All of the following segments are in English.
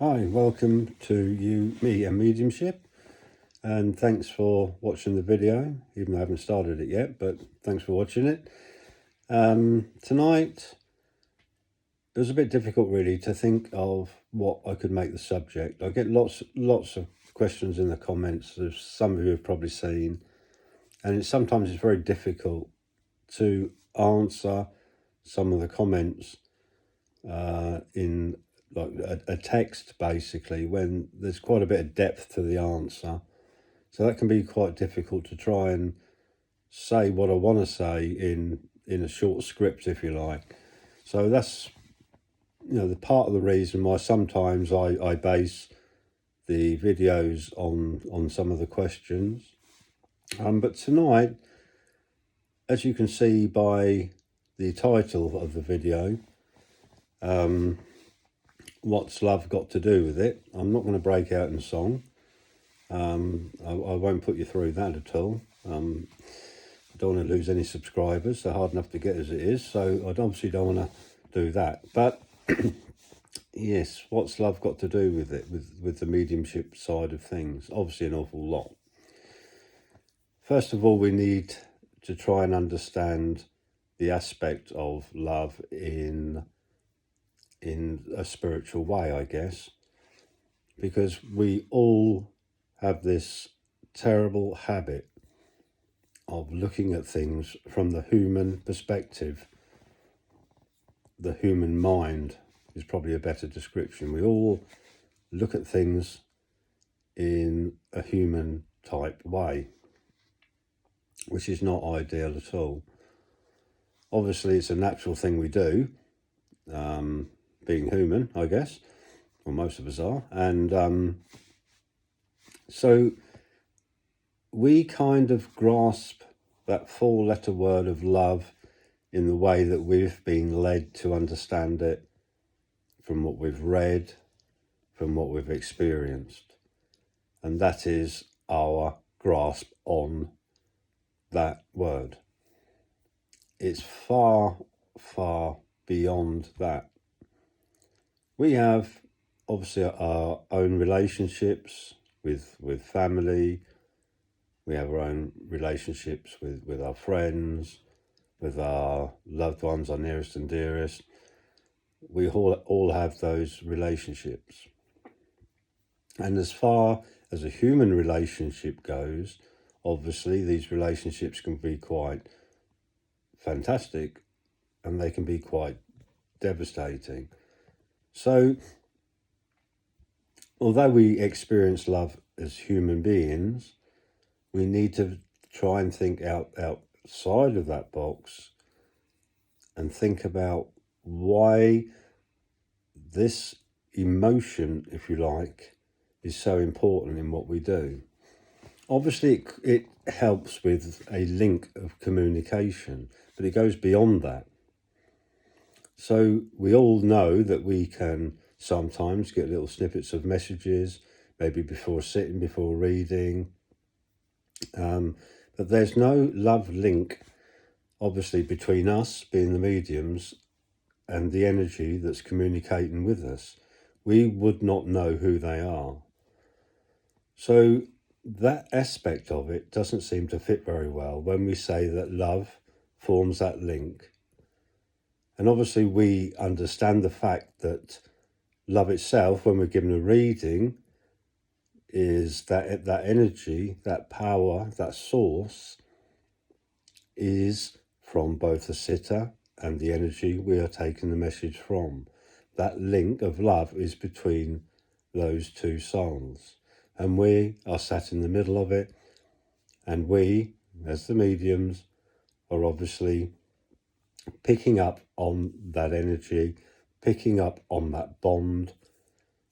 Hi, welcome to me and Mediumship, and thanks for watching the video, even though I haven't started it yet, but thanks for watching it. Tonight, it was a bit difficult really to think of what I could make the subject. I get lots of questions in the comments, as some of you have probably seen, and sometimes it's very difficult to answer some of the comments in like a text, basically, when there's quite a bit of depth to the answer. So that can be quite difficult to try and say what I want to say in a short script, if you like. So that's, the part of the reason why sometimes I base the videos on some of the questions. But tonight, as you can see by the title of the video, what's love got to do with it? I'm not going to break out in song. I won't put you through that at all. I don't want to lose any subscribers. They're hard enough to get as it is, so I obviously don't want to do that. But yes, what's love got to do with it, with the mediumship side of things? Obviously an awful lot. First of all, we need to try and understand the aspect of love in a spiritual way, I guess, because we all have this terrible habit of looking at things from the human perspective. The human mind is probably a better description. We all look at things in a human type way, which is not ideal at all. Obviously, it's a natural thing we do, being human, I guess, or most of us are. And so we kind of grasp that four-letter word of love in the way that we've been led to understand it from what we've read, from what we've experienced. And that is our grasp on that word. It's far, far beyond that. We have obviously our own relationships with family. We have our own relationships with our friends, with our loved ones, our nearest and dearest. We all have those relationships. And as far as a human relationship goes, obviously these relationships can be quite fantastic and they can be quite devastating. So, although we experience love as human beings, we need to try and think outside of that box and think about why this emotion, if you like, is so important in what we do. Obviously, it helps with a link of communication, but it goes beyond that. So we all know that we can sometimes get little snippets of messages, maybe before sitting, before reading. But there's no love link, obviously, between us being the mediums and the energy that's communicating with us. We would not know who they are. So that aspect of it doesn't seem to fit very well when we say that love forms that link. And obviously we understand the fact that love itself, when we're given a reading, is that energy, that power, that source is from both the sitter and the energy we are taking the message from. That link of love is between those two souls. And we are sat in the middle of it. And we, as the mediums, are obviously picking up on that energy, picking up on that bond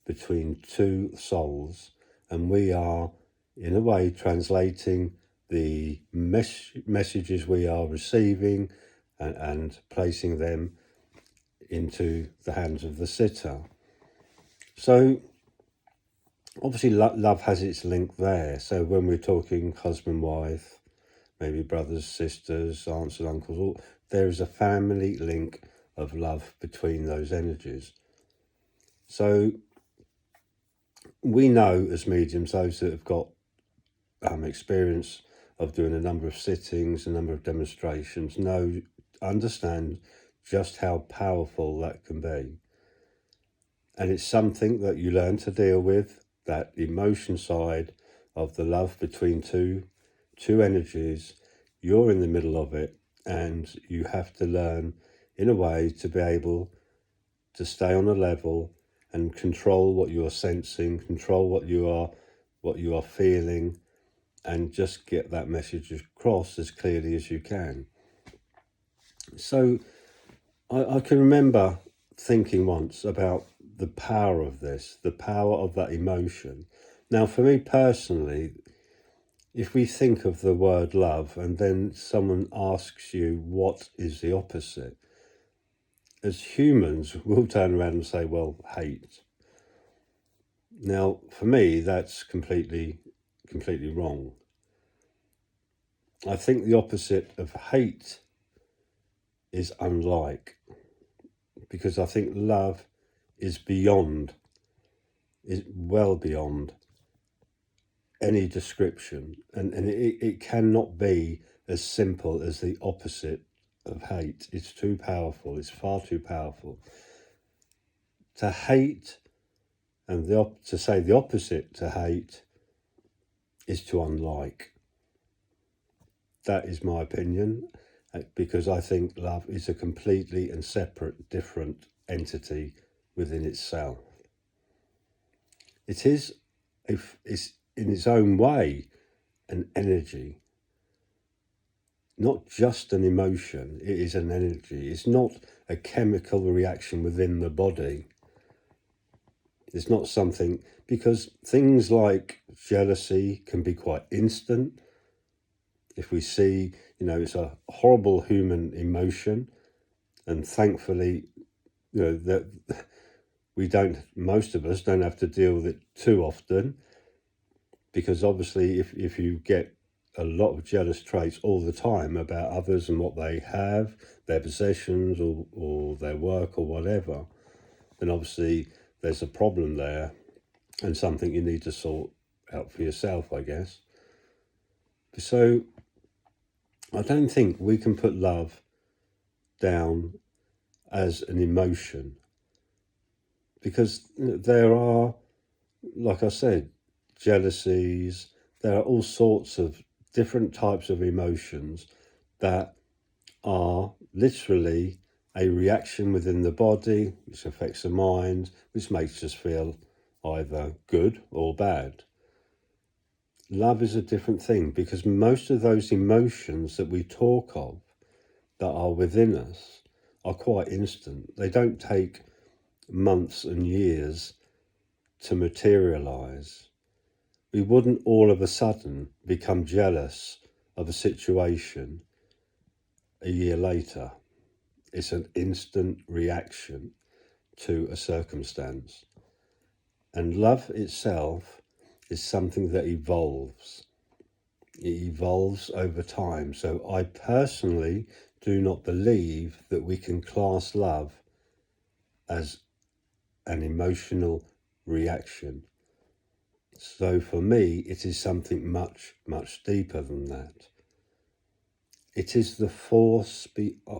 between two souls. And we are, in a way, translating the messages we are receiving and placing them into the hands of the sitter. So obviously love has its link there. So when we're talking husband, wife, maybe brothers, sisters, aunts and uncles, there is a family link of love between those energies. So we know as mediums, those that have got experience of doing a number of sittings, a number of demonstrations, understand just how powerful that can be. And it's something that you learn to deal with, that emotion side of the love between two energies. You're in the middle of it, and you have to learn in a way to be able to stay on a level and control what you are sensing, control what you are feeling, and just get that message across as clearly as you can. So I can remember thinking once about the power of this, the power of that emotion. Now, for me personally, if we think of the word love and then someone asks you what is the opposite, as humans, we'll turn around and say, well, hate. Now, for me, that's completely wrong. I think the opposite of hate is unlike, because I think love is well beyond any description, and it cannot be as simple as the opposite of hate. It's too powerful. It's far too powerful. To hate, and to say the opposite to hate, is to unlike. That is my opinion, because I think love is a completely and separate, different entity within itself. It is, if it's in its own way, an energy, not just an emotion. It is an energy. It's not a chemical reaction within the body. It's not something, because things like jealousy can be quite instant. If we see, it's a horrible human emotion, and thankfully, that most of us don't have to deal with it too often, because obviously if you get a lot of jealous traits all the time about others and what they have, their possessions or their work or whatever, then obviously there's a problem there and something you need to sort out for yourself, I guess. So I don't think we can put love down as an emotion, because there are, like I said, jealousies, there are all sorts of different types of emotions that are literally a reaction within the body, which affects the mind, which makes us feel either good or bad. Love is a different thing, because most of those emotions that we talk of that are within us are quite instant. They don't take months and years to materialize. We wouldn't all of a sudden become jealous of a situation a year later. It's an instant reaction to a circumstance. And love itself is something that evolves. It evolves over time. So I personally do not believe that we can class love as an emotional reaction. So for me, it is something much, much deeper than that. It is the force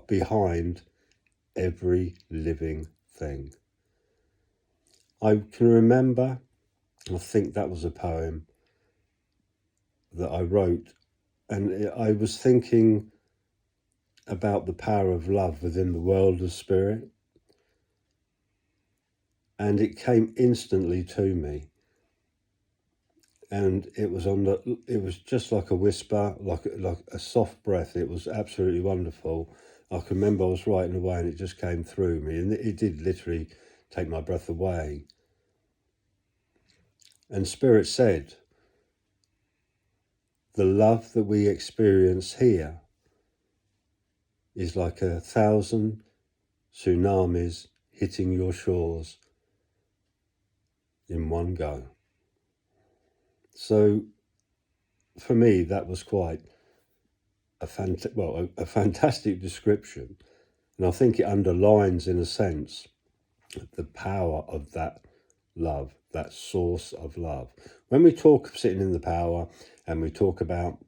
behind every living thing. I can remember, I think that was a poem that I wrote, and I was thinking about the power of love within the world of spirit, and it came instantly to me. And it was just like a whisper, like a soft breath. It was absolutely wonderful. I can remember I was writing away and it just came through me, and it did literally take my breath away. And Spirit said, the love that we experience here is like 1,000 tsunamis hitting your shores in one go. So for me, that was quite a fantastic description. And I think it underlines, in a sense, the power of that love, that source of love. When we talk of sitting in the power and we talk about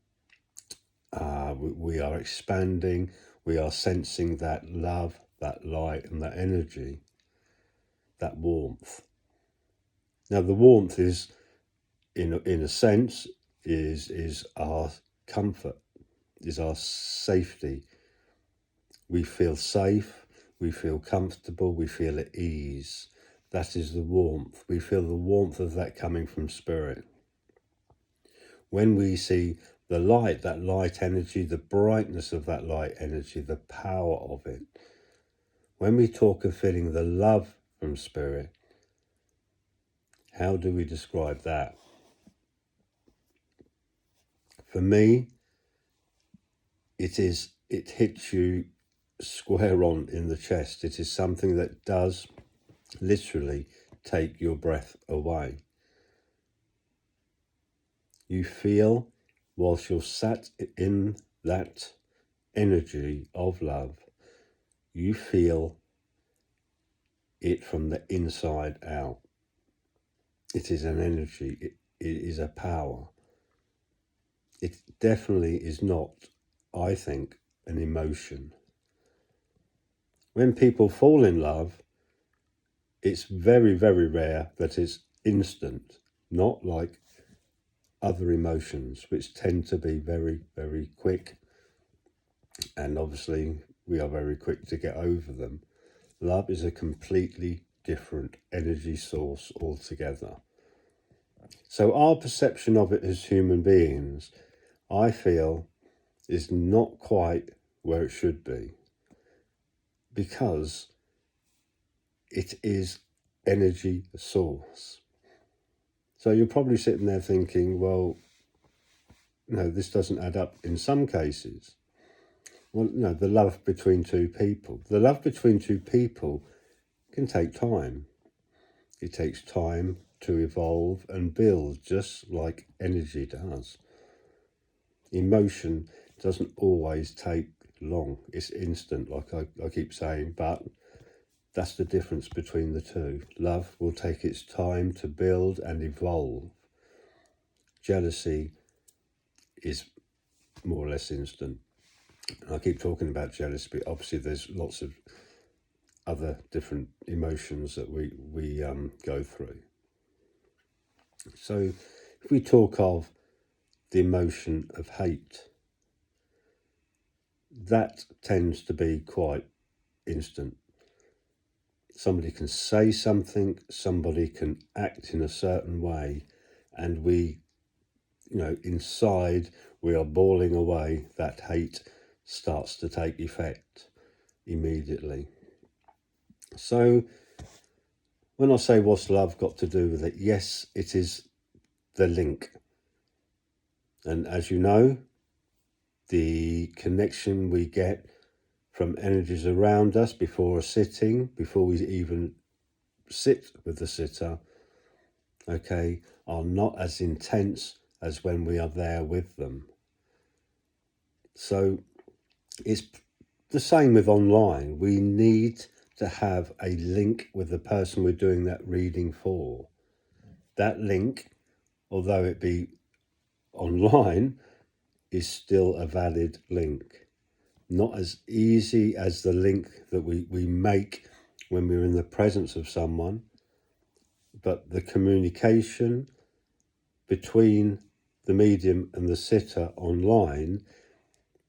we are expanding, we are sensing that love, that light and that energy, that warmth. Now the warmth is, in a sense, is our comfort, is our safety. We feel safe, we feel comfortable, we feel at ease. That is the warmth. We feel the warmth of that coming from spirit. When we see the light, that light energy, the brightness of that light energy, the power of it. When we talk of feeling the love from spirit, how do we describe that? For me, it hits you square on in the chest. It is something that does literally take your breath away. You feel, whilst you're sat in that energy of love, you feel it from the inside out. It is an energy, it is a power. It definitely is not, I think, an emotion. When people fall in love, it's very, very rare that it's instant, not like other emotions, which tend to be very, very quick. And obviously, we are very quick to get over them. Love is a completely different energy source altogether. So our perception of it as human beings, I feel, is not quite where it should be, because it is energy source. So you're probably sitting there thinking, well, no, this doesn't add up in some cases. Well, no, the love between two people. The love between two people can take time. It takes time to evolve and build, just like energy does. Emotion doesn't always take long. It's instant, like I keep saying, but that's the difference between the two. Love will take its time to build and evolve. Jealousy is more or less instant. I keep talking about jealousy, but obviously there's lots of other different emotions that we go through. So if we talk of the emotion of hate, that tends to be quite instant. Somebody can say something, somebody can act in a certain way, and we, inside we are boiling away. That hate starts to take effect immediately. So when I say what's love got to do with it, yes, it is the link. And as you know, the connection we get from energies around us before a sitting, before we even sit with the sitter, are not as intense as when we are there with them. So it's the same with online. We need to have a link with the person we're doing that reading for. That link, although it be online, is still a valid link. Not as easy as the link that we make when we're in the presence of someone, but the communication between the medium and the sitter online,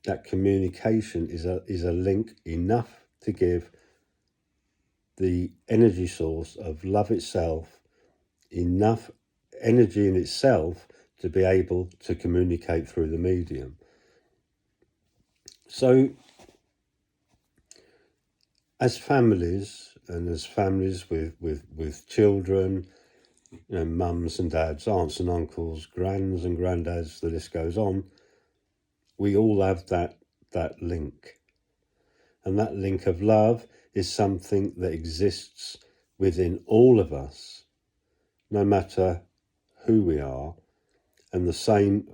that communication is a link enough to give the energy source of love itself enough energy in itself to be able to communicate through the medium. So as families, and as families with children, mums and dads, aunts and uncles, grands and granddads, the list goes on, we all have that link. And that link of love is something that exists within all of us, no matter who we are. And the same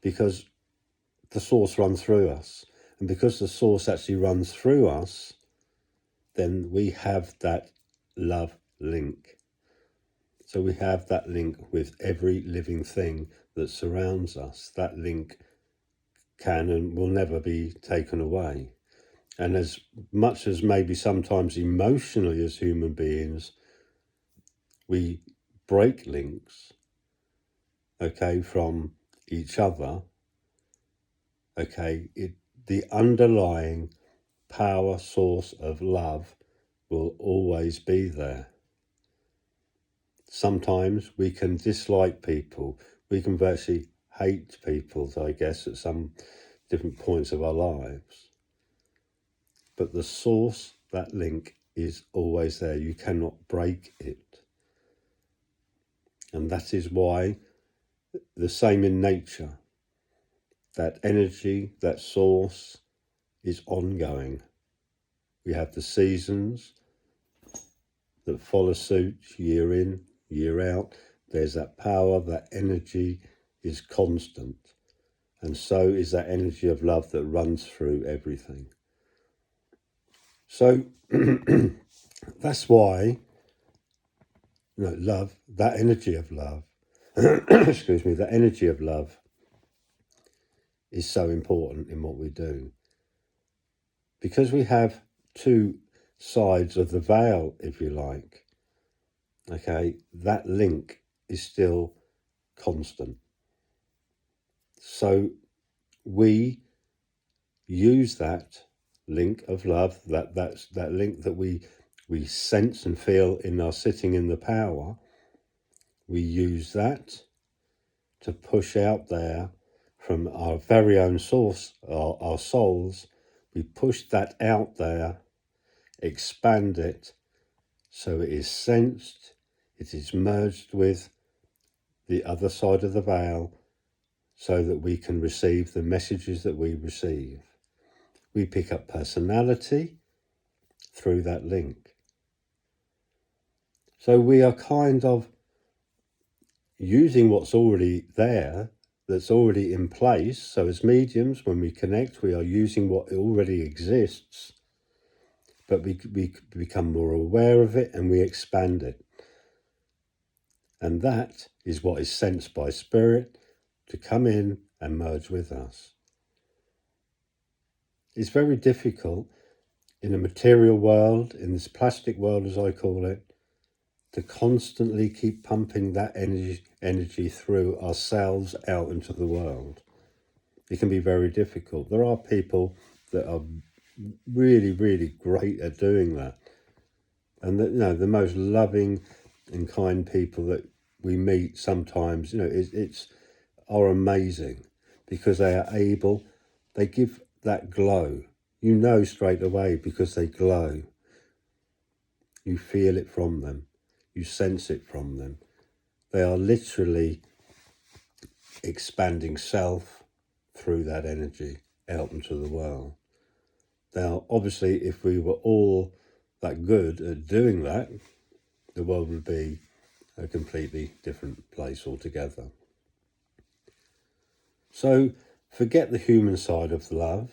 because the source runs through us. And because the source actually runs through us, then we have that love link. So we have that link with every living thing that surrounds us. That link can and will never be taken away. And as much as maybe sometimes emotionally as human beings, we break links, okay, from each other, okay, the underlying power source of love will always be there. Sometimes we can dislike people. We can virtually hate people, I guess, at some different points of our lives. But the source, that link, is always there. You cannot break it. And that is why the same in nature. That energy, that source is ongoing. We have the seasons that follow suit year in, year out. There's that power, that energy is constant. And so is that energy of love that runs through everything. So that's why, love, that energy of love, excuse me, that energy of love is so important in what we do. Because we have two sides of the veil, if you like, okay, that link is still constant. So we use that link of love, that link that we sense and feel in our sitting in the power, we use that to push out there from our very own source, our souls. We push that out there, expand it, so it is sensed, it is merged with the other side of the veil, so that we can receive the messages that we receive. We pick up personality through that link. So we are kind of using what's already there, that's already in place. So as mediums, when we connect, we are using what already exists, but we become more aware of it and we expand it. And that is what is sensed by spirit to come in and merge with us. It's very difficult in a material world, in this plastic world as I call it, to constantly keep pumping that energy through ourselves out into the world. It can be very difficult. There are people that are really, really great at doing that. And the most loving and kind people that we meet sometimes, are amazing, because they are able, they give that glow. You know straight away because they glow. You feel it from them. You sense it from them. They are literally expanding self through that energy out into the world. Now, obviously, if we were all that good at doing that, the world would be a completely different place altogether. So forget the human side of love.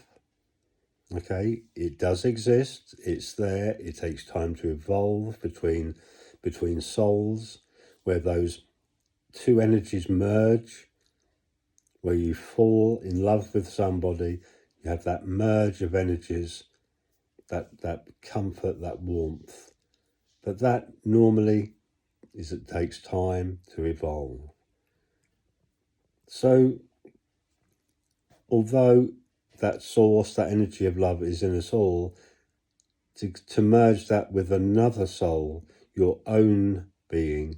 Okay, it does exist. It's there. It takes time to evolve between souls, where those two energies merge, where you fall in love with somebody. You have that merge of energies, that comfort, that warmth. But that normally it takes time to evolve. So although that source, that energy of love is in us all, to merge that with another soul, your own being,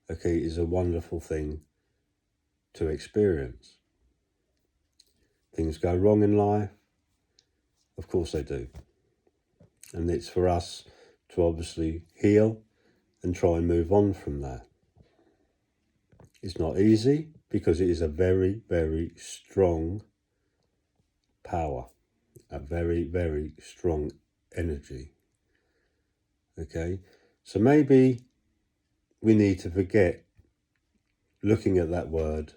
okay, is a wonderful thing to experience. Things go wrong in life, of course they do. And it's for us to obviously heal and try and move on from that. It's not easy, because it is a very, very strong power, a very, very strong energy. Okay, so maybe we need to forget looking at that word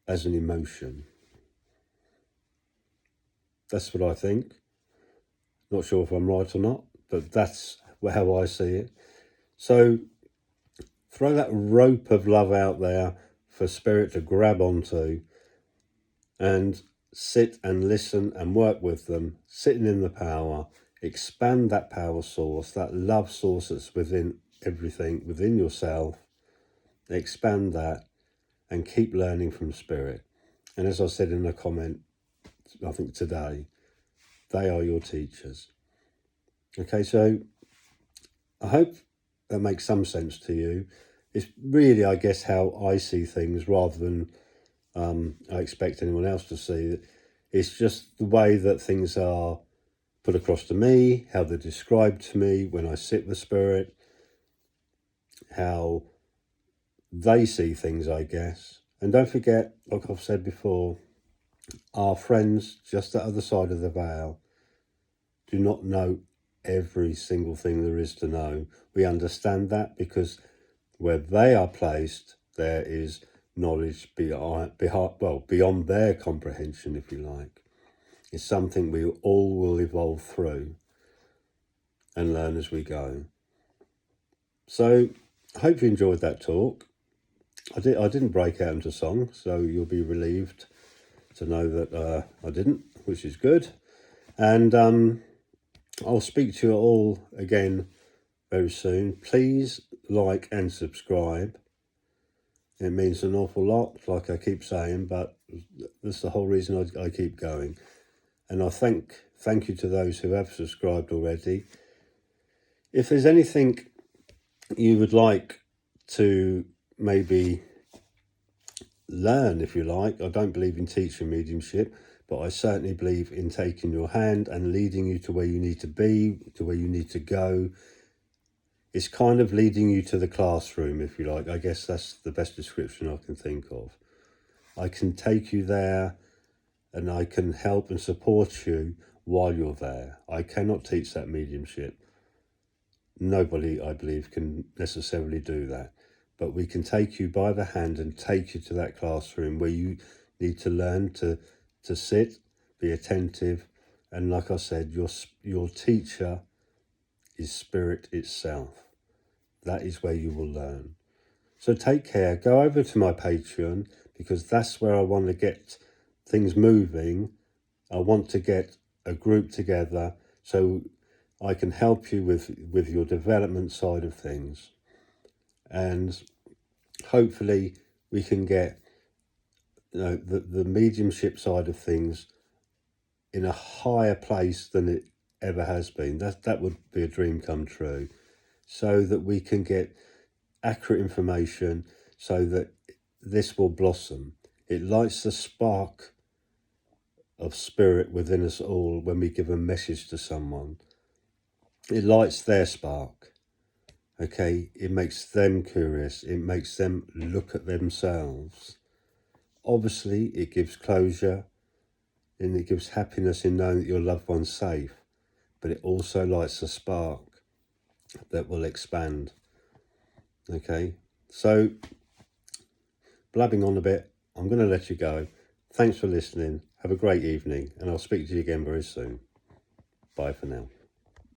as an emotion. That's what I think. Not sure if I'm right or not, but that's how I see it. So Throw that rope of love out there for spirit to grab onto, and sit and listen and work with them, sitting in the power. Expand that power source, that love source that's within everything, within yourself. Expand that and keep learning from spirit. And as I said in a comment, I think today, they are your teachers. Okay, so I hope that makes some sense to you. It's really, I guess, how I see things rather than I expect anyone else to see. It's just the way that things are put across to me, how they're described to me when I sit with spirit, how they see things, I guess. And don't forget, like I've said before, our friends just the other side of the veil do not know every single thing there is to know. We understand that because where they are placed, there is knowledge beyond their comprehension, if you like. It's something we all will evolve through and learn as we go. So I hope you enjoyed that talk. I didn't break out into song, so you'll be relieved to know that I didn't, which is good. And I'll speak to you all again very soon. Please like and subscribe. It means an awful lot, like I keep saying, but that's the whole reason I keep going. And I thank you to those who have subscribed already. If there's anything you would like to maybe learn, if you like, I don't believe in teaching mediumship, but I certainly believe in taking your hand and leading you to where you need to be, to where you need to go. It's kind of leading you to the classroom, if you like. I guess that's the best description I can think of. I can take you there and I can help and support you while you're there. I cannot teach that mediumship. Nobody, I believe, can necessarily do that. But we can take you by the hand and take you to that classroom where you need to learn to sit, be attentive. And like I said, your teacher is spirit itself. That is where you will learn. So take care. Go over to my Patreon because that's where I want to get things moving. I want to get a group together so I can help you with your development side of things. And hopefully we can get the mediumship side of things in a higher place than it ever has been. That would be a dream come true. So that we can get accurate information so that this will blossom. It lights the spark of spirit within us all when we give a message to someone. It lights their spark. Okay, it makes them curious. It makes them look at themselves. Obviously, it gives closure and it gives happiness in knowing that your loved one's safe. But it also lights a spark that will expand. Okay, so blabbing on a bit, I'm going to let you go. Thanks for listening. Have a great evening, and I'll speak to you again very soon. Bye for now.